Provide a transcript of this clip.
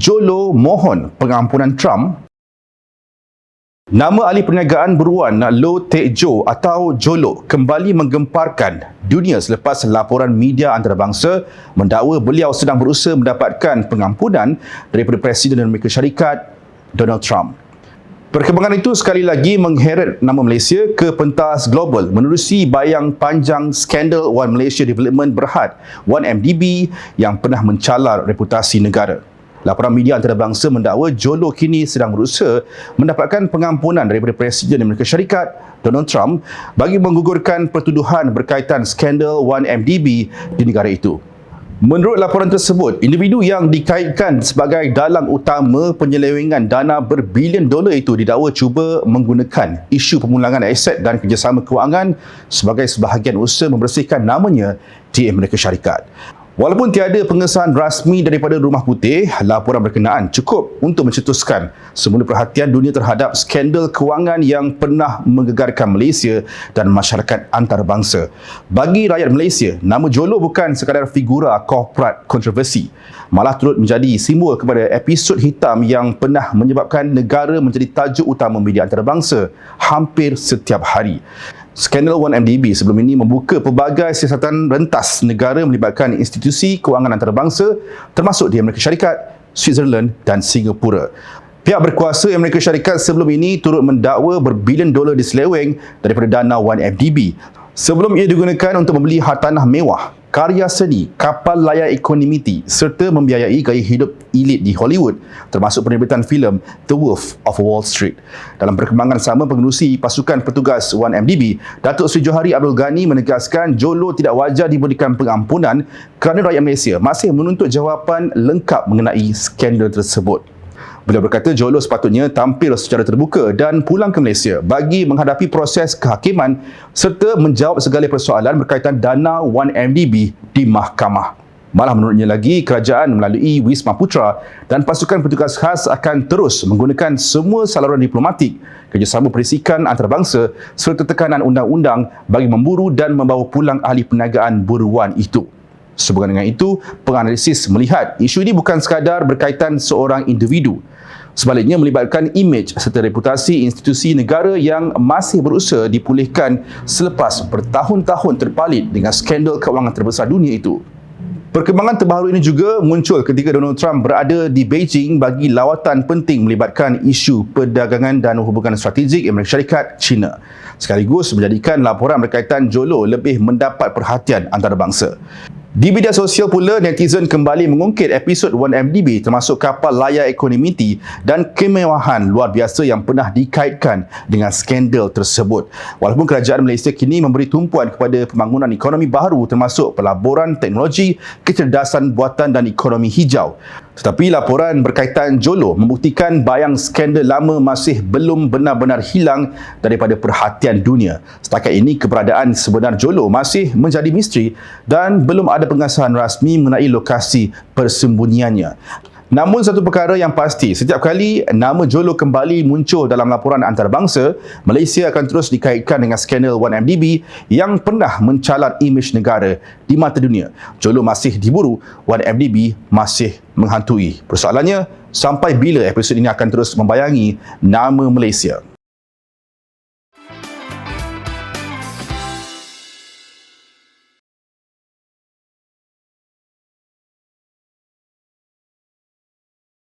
Jolo mohon pengampunan Trump. Nama ahli perniagaan buruan Loh Teck Jo atau Jolo kembali menggemparkan dunia selepas laporan media antarabangsa mendakwa beliau sedang berusaha mendapatkan pengampunan daripada Presiden Amerika Syarikat Donald Trump. Perkembangan itu sekali lagi mengheret nama Malaysia ke pentas global menerusi bayang panjang skandal One Malaysia Development Berhad, 1MDB, yang pernah mencalar reputasi negara. Laporan media antarabangsa mendakwa Jolo kini sedang berusaha mendapatkan pengampunan daripada Presiden Amerika Syarikat Donald Trump bagi menggugurkan pertuduhan berkaitan skandal 1MDB di negara itu. Menurut laporan tersebut, individu yang dikaitkan sebagai dalang utama penyelewengan dana berbilion dolar itu didakwa cuba menggunakan isu pemulangan aset dan kerjasama kewangan sebagai sebahagian usaha membersihkan namanya di Amerika Syarikat. Walaupun tiada pengesahan rasmi daripada Rumah Putih, laporan berkenaan cukup untuk mencetuskan semula perhatian dunia terhadap skandal kewangan yang pernah menggegarkan Malaysia dan masyarakat antarabangsa. Bagi rakyat Malaysia, nama Jolo bukan sekadar figura korporat kontroversi, malah turut menjadi simbol kepada episod hitam yang pernah menyebabkan negara menjadi tajuk utama media antarabangsa hampir setiap hari. Skandal 1MDB sebelum ini membuka pelbagai siasatan rentas negara melibatkan institusi kewangan antarabangsa termasuk di Amerika Syarikat, Switzerland dan Singapura. Pihak berkuasa Amerika Syarikat sebelum ini turut mendakwa berbilion dolar diseleweng daripada dana 1MDB sebelum ia digunakan untuk membeli hartanah mewah, karya seni, kapal layar ekonomiti serta membiayai gaya hidup elit di Hollywood termasuk penerbitan filem The Wolf of Wall Street. Dalam perkembangan sama, pengerusi pasukan petugas 1MDB, Datuk Seri Johari Abdul Ghani menegaskan Jolo tidak wajar diberikan pengampunan kerana rakyat Malaysia masih menuntut jawapan lengkap mengenai skandal tersebut. Beliau berkata Jolo sepatutnya tampil secara terbuka dan pulang ke Malaysia bagi menghadapi proses kehakiman serta menjawab segala persoalan berkaitan dana 1MDB di mahkamah. Malah menurutnya lagi, kerajaan melalui Wisma Putra dan pasukan petugas khas akan terus menggunakan semua saluran diplomatik, kerjasama perisikan antarabangsa serta tekanan undang-undang bagi memburu dan membawa pulang ahli perniagaan buruan itu. Sehubungan dengan itu, penganalisis melihat isu ini bukan sekadar berkaitan seorang individu. Sebaliknya melibatkan imej serta reputasi institusi negara yang masih berusaha dipulihkan selepas bertahun-tahun terpalit dengan skandal kewangan terbesar dunia itu. Perkembangan terbaru ini juga muncul ketika Donald Trump berada di Beijing bagi lawatan penting melibatkan isu perdagangan dan hubungan strategik Amerika Syarikat China, sekaligus menjadikan laporan berkaitan Jolo lebih mendapat perhatian antarabangsa. Di media sosial pula, netizen kembali mengungkit episod 1MDB termasuk kapal layar ekonomiti dan kemewahan luar biasa yang pernah dikaitkan dengan skandal tersebut. Walaupun kerajaan Malaysia kini memberi tumpuan kepada pembangunan ekonomi baru termasuk pelaburan teknologi, kecerdasan buatan dan ekonomi hijau. Tetapi laporan berkaitan Jolo membuktikan bayang skandal lama masih belum benar-benar hilang daripada perhatian dunia. Setakat ini, keberadaan sebenar Jolo masih menjadi misteri dan belum ada pengesahan rasmi mengenai lokasi persembunyiannya. Namun satu perkara yang pasti, setiap kali nama Jolo kembali muncul dalam laporan antarabangsa, Malaysia akan terus dikaitkan dengan skandal 1MDB yang pernah mencalar imej negara di mata dunia. Jolo masih diburu, 1MDB masih menghantui. Persoalannya, sampai bila episod ini akan terus membayangi nama Malaysia?